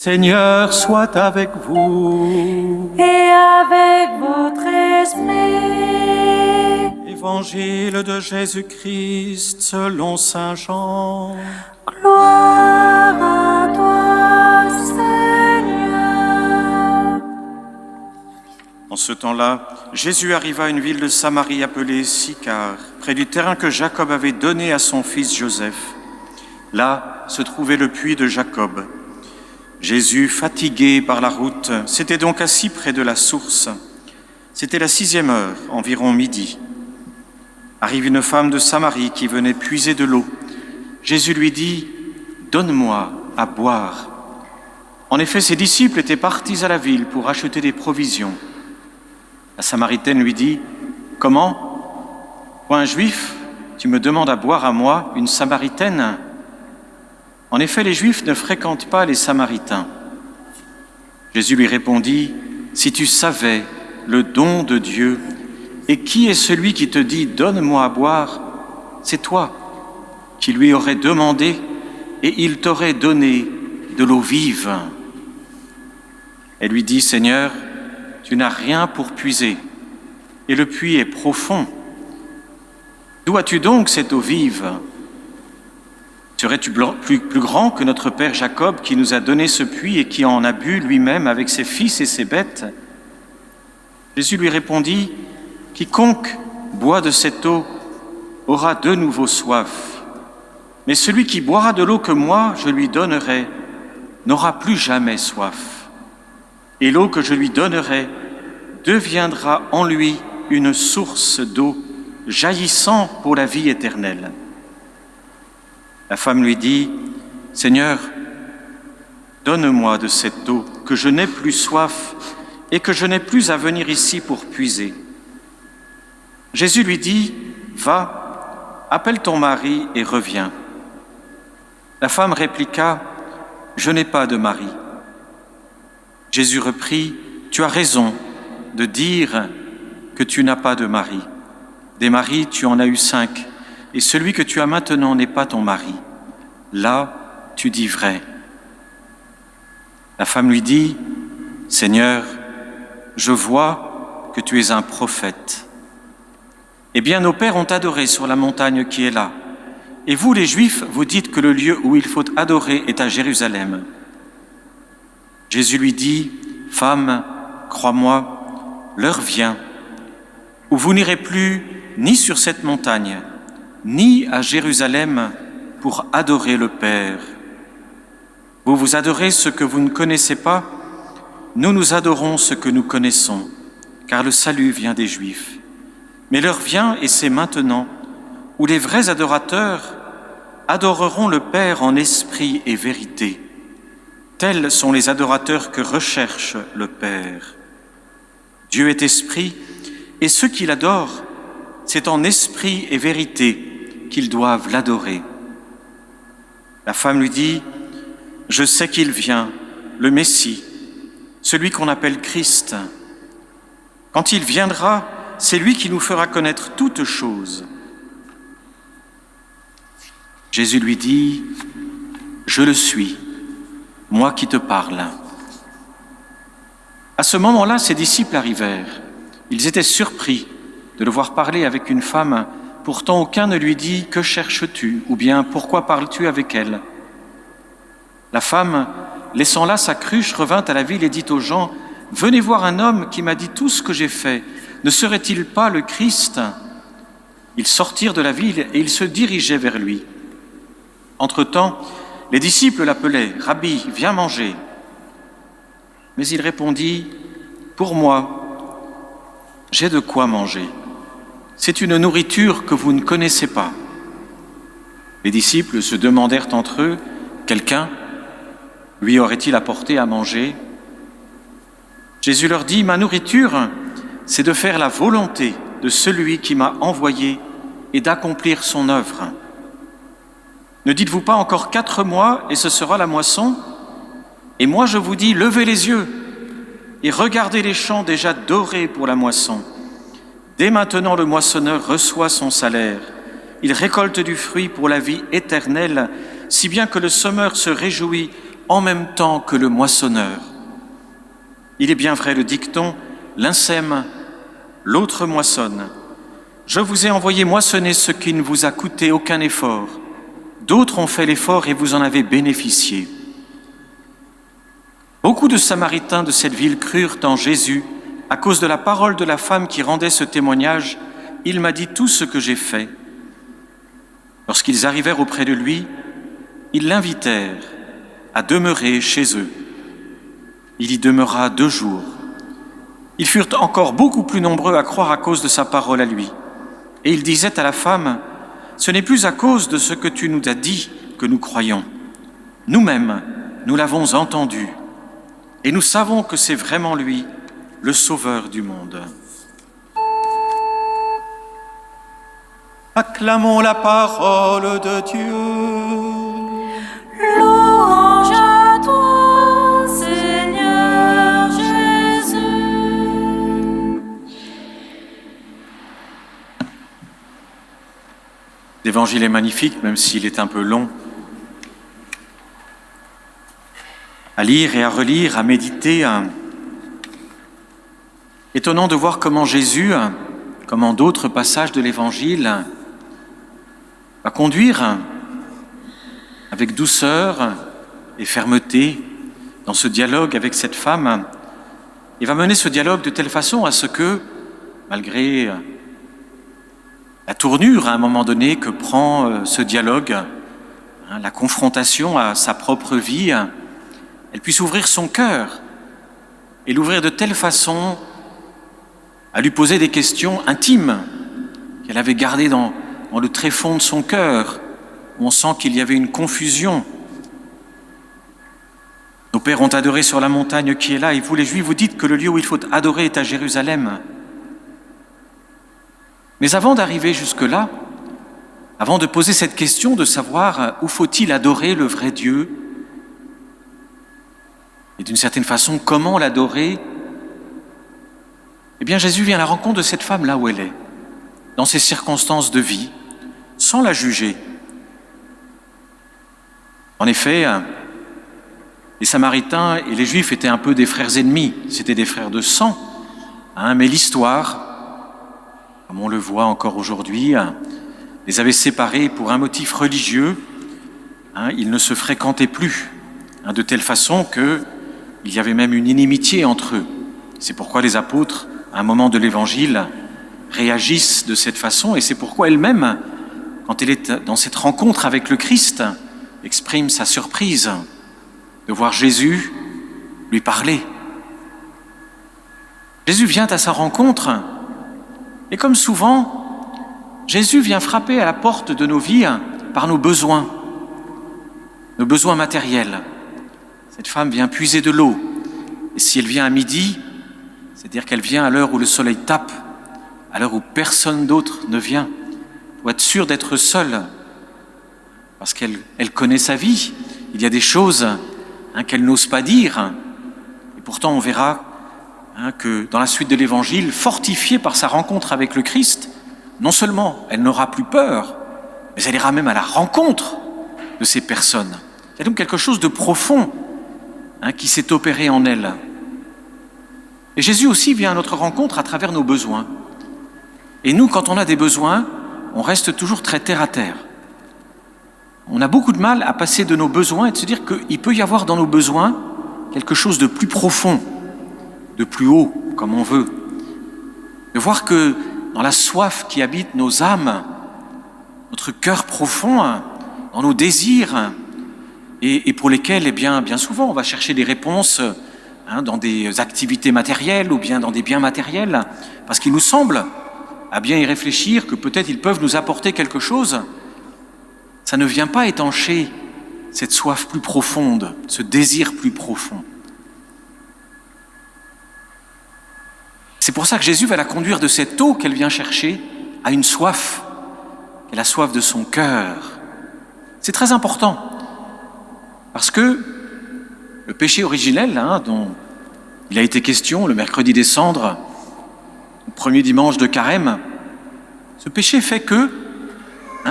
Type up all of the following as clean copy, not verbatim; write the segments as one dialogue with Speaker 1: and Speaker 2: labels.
Speaker 1: Seigneur soit avec vous.
Speaker 2: Et avec votre esprit.
Speaker 1: Évangile de Jésus-Christ selon saint Jean.
Speaker 2: Gloire à toi, Seigneur.
Speaker 1: En ce temps-là, Jésus arriva à une ville de Samarie appelée Sychar, près du terrain que Jacob avait donné à son fils Joseph. Là se trouvait le puits de Jacob. Jésus, fatigué par la route, s'était donc assis près de la source. C'était la 6e heure, environ midi. Arrive une femme de Samarie qui venait puiser de l'eau. Jésus lui dit « Donne-moi à boire ». En effet, ses disciples étaient partis à la ville pour acheter des provisions. La Samaritaine lui dit « Comment ? Toi, un Juif, tu me demandes à boire à moi, une Samaritaine ?» En effet, les Juifs ne fréquentent pas les Samaritains. Jésus lui répondit « Si tu savais le don de Dieu, et qui est celui qui te dit « Donne-moi à boire », c'est toi qui lui aurais demandé et il t'aurait donné de l'eau vive. Elle lui dit « Seigneur, tu n'as rien pour puiser, et le puits est profond. D'où as-tu donc cette eau vive ? Serais-tu plus grand que notre père Jacob qui nous a donné ce puits et qui en a bu lui-même avec ses fils et ses bêtes ?» Jésus lui répondit « Quiconque boit de cette eau aura de nouveau soif. Mais celui qui boira de l'eau que moi je lui donnerai n'aura plus jamais soif. Et l'eau que je lui donnerai deviendra en lui une source d'eau jaillissant pour la vie éternelle. » La femme lui dit « Seigneur, donne-moi de cette eau, que je n'ai plus soif et que je n'ai plus à venir ici pour puiser. » Jésus lui dit « Va, appelle ton mari et reviens. » La femme répliqua « Je n'ai pas de mari. » Jésus reprit « Tu as raison de dire que tu n'as pas de mari. Des maris, tu en as eu 5. Et celui que tu as maintenant n'est pas ton mari. Là, tu dis vrai. » La femme lui dit, « Seigneur, je vois que tu es un prophète. Eh bien, nos pères ont adoré sur la montagne qui est là. Et vous, les Juifs, vous dites que le lieu où il faut adorer est à Jérusalem. » Jésus lui dit, « Femme, crois-moi, l'heure vient où vous n'irez plus ni sur cette montagne, ni à Jérusalem pour adorer le Père. Vous vous adorez ce que vous ne connaissez pas, nous adorons ce que nous connaissons, car le salut vient des Juifs. Mais l'heure vient, et c'est maintenant, où les vrais adorateurs adoreront le Père en esprit et vérité. Tels sont les adorateurs que recherche le Père. Dieu est esprit, et ceux qui l'adorent, c'est en esprit et vérité qu'ils doivent l'adorer. » La femme lui dit, « Je sais qu'il vient, le Messie, celui qu'on appelle Christ. Quand il viendra, c'est lui qui nous fera connaître toutes choses. » Jésus lui dit, « Je le suis, moi qui te parle. » À ce moment-là, ses disciples arrivèrent. Ils étaient surpris de le voir parler avec une femme. Pourtant, aucun ne lui dit « Que cherches-tu » ou bien « Pourquoi parles-tu avec elle ?» La femme, laissant là sa cruche, revint à la ville et dit aux gens « Venez voir un homme qui m'a dit tout ce que j'ai fait. Ne serait-il pas le Christ ?» Ils sortirent de la ville et ils se dirigeaient vers lui. Entre-temps, les disciples l'appelaient « Rabbi, viens manger. » Mais il répondit « Pour moi, j'ai de quoi manger. C'est une nourriture que vous ne connaissez pas. » Les disciples se demandèrent entre eux, « Quelqu'un lui aurait-il apporté à manger ?» Jésus leur dit, « Ma nourriture, c'est de faire la volonté de celui qui m'a envoyé et d'accomplir son œuvre. Ne dites-vous pas encore 4 mois et ce sera la moisson ? Et moi je vous dis, levez les yeux et regardez les champs déjà dorés pour la moisson. Dès maintenant le moissonneur reçoit son salaire. Il récolte du fruit pour la vie éternelle, si bien que le semeur se réjouit en même temps que le moissonneur. Il est bien vrai le dicton, l'un sème, l'autre moissonne. Je vous ai envoyé moissonner ce qui ne vous a coûté aucun effort. D'autres ont fait l'effort et vous en avez bénéficié. Beaucoup de Samaritains de cette ville crurent en Jésus à cause de la parole de la femme qui rendait ce témoignage. Il m'a dit tout ce que j'ai fait. Lorsqu'ils arrivèrent auprès de lui, ils l'invitèrent à demeurer chez eux. Il y demeura 2 jours. Ils furent encore beaucoup plus nombreux à croire à cause de sa parole à lui. Et il disait à la femme, « Ce n'est plus à cause de ce que tu nous as dit que nous croyons. Nous-mêmes, nous l'avons entendu. Et nous savons que c'est vraiment lui, le Sauveur du monde. » Acclamons la parole de Dieu.
Speaker 2: Louange à toi, Seigneur Jésus.
Speaker 1: L'évangile est magnifique, même s'il est un peu long. À lire et à relire, à méditer. Étonnant de voir comment Jésus, comme en d'autres passages de l'Évangile, va conduire avec douceur et fermeté dans ce dialogue avec cette femme. Il va mener ce dialogue de telle façon à ce que, malgré la tournure à un moment donné que prend ce dialogue, la confrontation à sa propre vie, elle puisse ouvrir son cœur et l'ouvrir de telle façon à lui poser des questions intimes qu'elle avait gardées dans le tréfonds de son cœur, où on sent qu'il y avait une confusion. Nos pères ont adoré sur la montagne qui est là, et vous les Juifs, vous dites que le lieu où il faut adorer est à Jérusalem. Mais avant d'arriver jusque-là, avant de poser cette question de savoir où faut-il adorer le vrai Dieu, et d'une certaine façon, comment l'adorer, eh bien Jésus vient à la rencontre de cette femme là où elle est, dans ses circonstances de vie, sans la juger. En effet, les Samaritains et les Juifs étaient un peu des frères ennemis, c'était des frères de sang, mais l'histoire, comme on le voit encore aujourd'hui, les avait séparés pour un motif religieux. Ils ne se fréquentaient plus, de telle façon qu'il y avait même une inimitié entre eux. C'est pourquoi les apôtres, à un moment de l'Évangile, réagissent de cette façon, et c'est pourquoi elle-même, quand elle est dans cette rencontre avec le Christ, exprime sa surprise de voir Jésus lui parler. Jésus vient à sa rencontre, et comme souvent, Jésus vient frapper à la porte de nos vies par nos besoins matériels. Cette femme vient puiser de l'eau, et si elle vient à midi, c'est-à-dire qu'elle vient à l'heure où le soleil tape, à l'heure où personne d'autre ne vient, pour être sûre d'être seule, parce qu'elle connaît sa vie. Il y a des choses qu'elle n'ose pas dire, et pourtant on verra que dans la suite de l'Évangile, fortifiée par sa rencontre avec le Christ, non seulement elle n'aura plus peur, mais elle ira même à la rencontre de ces personnes. Il y a donc quelque chose de profond qui s'est opéré en elle. Et Jésus aussi vient à notre rencontre à travers nos besoins. Et nous, quand on a des besoins, on reste toujours très terre à terre. On a beaucoup de mal à passer de nos besoins et de se dire qu'il peut y avoir dans nos besoins quelque chose de plus profond, de plus haut, comme on veut. De voir que dans la soif qui habite nos âmes, notre cœur profond, dans nos désirs, et pour lesquels, bien souvent, on va chercher des réponses dans des activités matérielles ou bien dans des biens matériels, parce qu'il nous semble, à bien y réfléchir, que peut-être ils peuvent nous apporter quelque chose. Ça ne vient pas étancher cette soif plus profonde, ce désir plus profond. C'est pour ça que Jésus va la conduire de cette eau qu'elle vient chercher à une soif, qui est la soif de son cœur. C'est très important, parce que le péché originel, dont il a été question le mercredi des Cendres, le premier dimanche de Carême, ce péché fait que,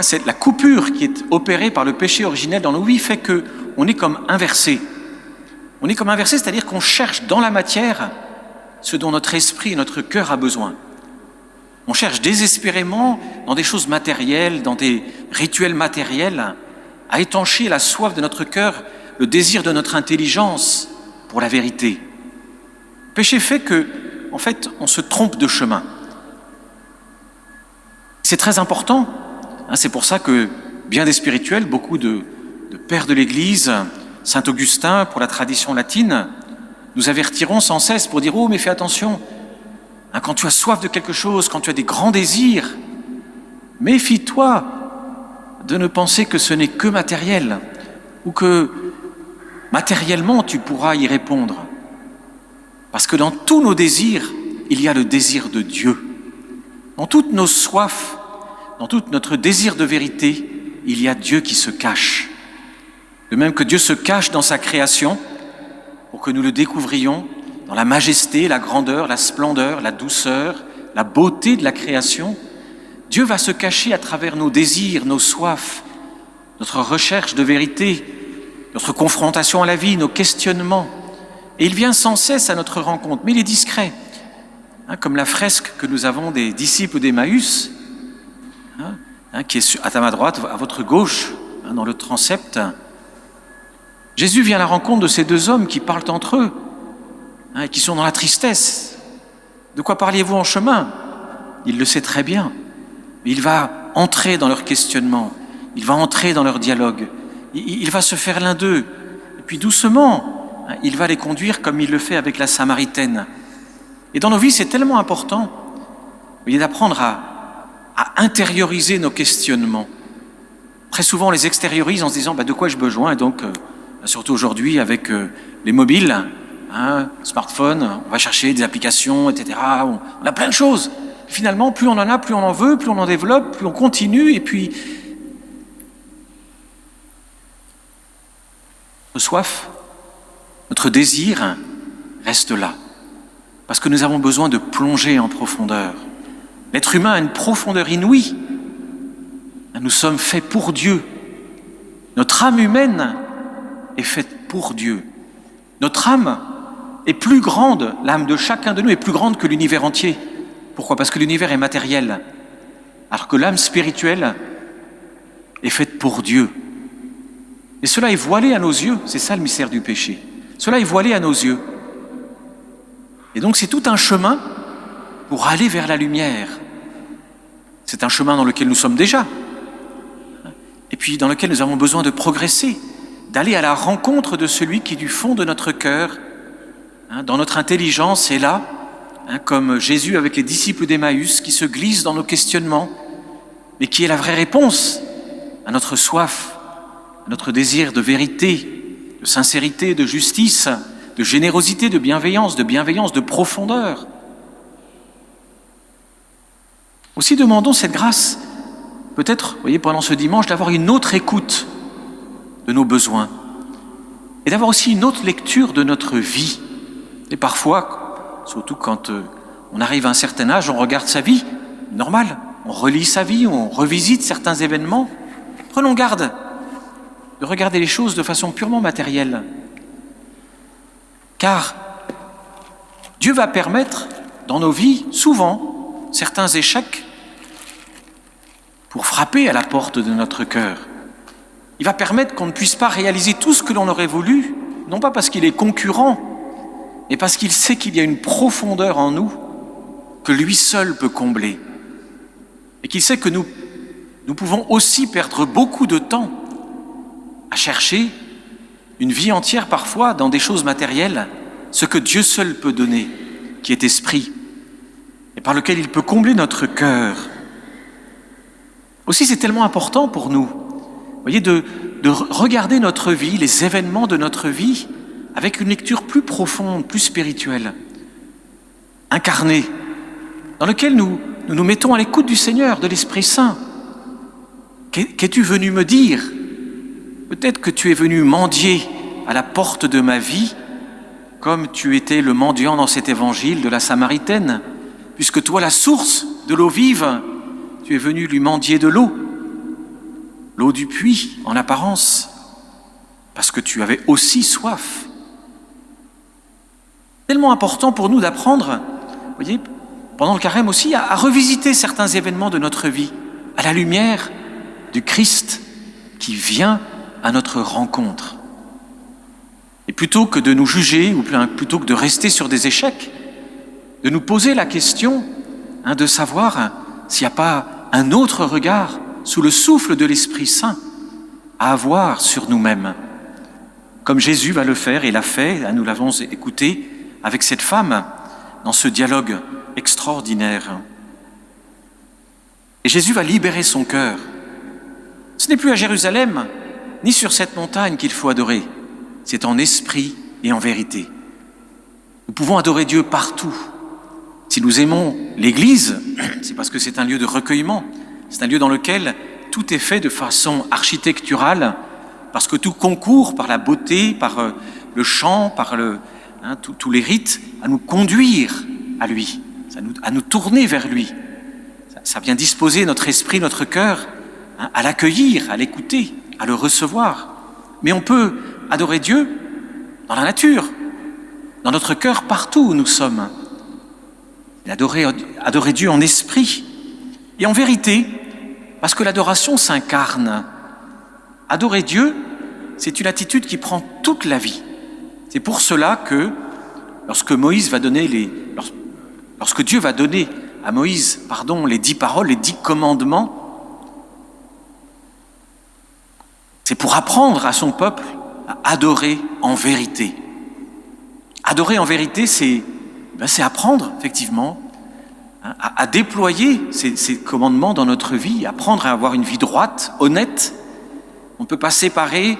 Speaker 1: c'est la coupure qui est opérée par le péché originel dans nos vies, fait qu'on est comme inversé. on est comme inversé, c'est-à-dire qu'on cherche dans la matière ce dont notre esprit et notre cœur a besoin. On cherche désespérément dans des choses matérielles, dans des rituels matériels, à étancher la soif de notre cœur, le désir de notre intelligence pour la vérité. Le péché fait que, en fait, on se trompe de chemin. C'est très important. C'est pour ça que, bien des spirituels, beaucoup de pères de l'Église, Saint Augustin, pour la tradition latine, nous avertiront sans cesse pour dire « Oh, mais fais attention, quand tu as soif de quelque chose, quand tu as des grands désirs, méfie-toi de ne penser que ce n'est que matériel ou que matériellement tu pourras y répondre. Parce que dans tous nos désirs, il y a le désir de Dieu. Dans toutes nos soifs, dans tout notre désir de vérité, il y a Dieu qui se cache. De même que Dieu se cache dans sa création pour que nous le découvrions dans la majesté, la grandeur, la splendeur, la douceur, la beauté de la création, Dieu va se cacher à travers nos désirs, nos soifs, notre recherche de vérité, notre confrontation à la vie, nos questionnements. Et il vient sans cesse à notre rencontre, mais il est discret. Comme la fresque que nous avons des disciples d'Emmaüs, qui est à ma droite, à votre gauche, dans le transept. Jésus vient à la rencontre de ces deux hommes qui parlent entre eux, et qui sont dans la tristesse. De quoi parliez-vous en chemin? Il le sait très bien. Mais il va entrer dans leur questionnement, il va entrer dans leur dialogue, il va se faire l'un d'eux. Et puis doucement, il va les conduire comme il le fait avec la Samaritaine. Et dans nos vies, c'est tellement important d'apprendre à intérioriser nos questionnements. Très souvent, on les extériorise en se disant de quoi ai-je besoin? Et donc, surtout aujourd'hui, avec les mobiles, smartphone, on va chercher des applications, etc. On a plein de choses. Finalement, plus on en a, plus on en veut, plus on en développe, plus on continue. Et puis, notre soif, notre désir reste là. Parce que nous avons besoin de plonger en profondeur. L'être humain a une profondeur inouïe. Nous sommes faits pour Dieu. Notre âme humaine est faite pour Dieu. Notre âme est plus grande, l'âme de chacun de nous est plus grande que l'univers entier. Pourquoi? Parce que l'univers est matériel, alors que l'âme spirituelle est faite pour Dieu. Et cela est voilé à nos yeux, c'est ça le mystère du péché. Cela est voilé à nos yeux. Et donc c'est tout un chemin pour aller vers la lumière. C'est un chemin dans lequel nous sommes déjà, et puis dans lequel nous avons besoin de progresser, d'aller à la rencontre de celui qui, du fond de notre cœur, dans notre intelligence, est là, comme Jésus avec les disciples d'Emmaüs, qui se glisse dans nos questionnements, mais qui est la vraie réponse à notre soif, à notre désir de vérité, de sincérité, de justice, de générosité, de bienveillance, de profondeur. Aussi demandons cette grâce, peut-être, pendant ce dimanche, d'avoir une autre écoute de nos besoins et d'avoir aussi une autre lecture de notre vie. Et parfois, surtout quand on arrive à un certain âge, on regarde sa vie, normal, on relit sa vie, on revisite certains événements. Prenons garde de regarder les choses de façon purement matérielle. Car Dieu va permettre dans nos vies, souvent, certains échecs pour frapper à la porte de notre cœur. Il va permettre qu'on ne puisse pas réaliser tout ce que l'on aurait voulu, non pas parce qu'il est concurrent, mais parce qu'il sait qu'il y a une profondeur en nous que lui seul peut combler. Et qu'il sait que nous pouvons aussi perdre beaucoup de temps à chercher une vie entière parfois dans des choses matérielles, ce que Dieu seul peut donner, qui est esprit, et par lequel il peut combler notre cœur. Aussi, c'est tellement important pour nous, de regarder notre vie, les événements de notre vie, avec une lecture plus profonde, plus spirituelle, incarnée, dans lequel nous nous mettons à l'écoute du Seigneur, de l'Esprit Saint. Qu'es-tu venu me dire? Peut-être que tu es venu mendier à la porte de ma vie, comme tu étais le mendiant dans cet évangile de la Samaritaine, puisque toi, la source de l'eau vive, tu es venu lui mendier de l'eau du puits en apparence, parce que tu avais aussi soif. tellement important pour nous d'apprendre, vous voyez, pendant le carême aussi, à revisiter certains événements de notre vie, à la lumière du Christ qui vient à notre rencontre. Et plutôt que de nous juger, ou plutôt que de rester sur des échecs, de nous poser la question de savoir s'il n'y a pas un autre regard sous le souffle de l'Esprit Saint à avoir sur nous-mêmes. Comme Jésus va le faire et l'a fait, nous l'avons écouté avec cette femme dans ce dialogue extraordinaire. Et Jésus va libérer son cœur. Ce n'est plus à Jérusalem, ni sur cette montagne qu'il faut adorer. C'est en esprit et en vérité. Nous pouvons adorer Dieu partout. Si nous aimons l'Église, c'est parce que c'est un lieu de recueillement. C'est un lieu dans lequel tout est fait de façon architecturale, parce que tout concourt par la beauté, par le chant, par tous les rites, à nous conduire à lui, à nous tourner vers lui. Ça vient disposer notre esprit, notre cœur, à l'accueillir, à l'écouter, à le recevoir. Mais on peut adorer Dieu dans la nature, dans notre cœur, partout où nous sommes. Adorer Dieu en esprit et en vérité, parce que l'adoration s'incarne. Adorer Dieu, c'est une attitude qui prend toute la vie. C'est pour cela que lorsque Dieu va donner à Moïse, les 10 paroles, les 10 commandements, c'est pour apprendre à son peuple à adorer en vérité. Adorer en vérité, c'est apprendre, effectivement, à déployer ces commandements dans notre vie, apprendre à avoir une vie droite, honnête. On ne peut pas séparer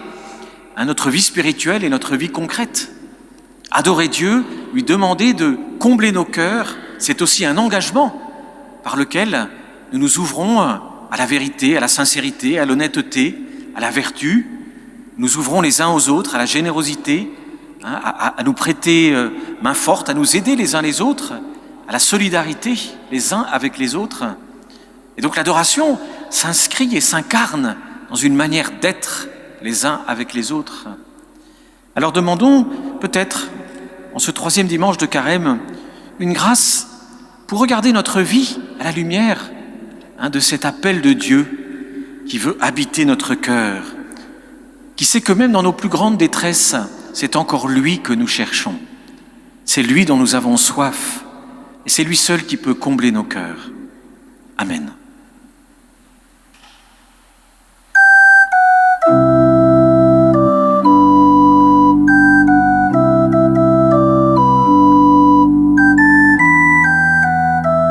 Speaker 1: notre vie spirituelle et notre vie concrète. Adorer Dieu, lui demander de combler nos cœurs, c'est aussi un engagement par lequel nous nous ouvrons à la vérité, à la sincérité, à l'honnêteté, à la vertu. Nous ouvrons les uns aux autres, à la générosité, à nous prêter main forte, à nous aider les uns les autres, à la solidarité les uns avec les autres. Et donc l'adoration s'inscrit et s'incarne dans une manière d'être les uns avec les autres. Alors demandons peut-être, en ce 3e dimanche de carême, une grâce pour regarder notre vie à la lumière de cet appel de Dieu qui veut habiter notre cœur, qui sait que même dans nos plus grandes détresses, c'est encore lui que nous cherchons. C'est lui dont nous avons soif, et c'est lui seul qui peut combler nos cœurs. Amen.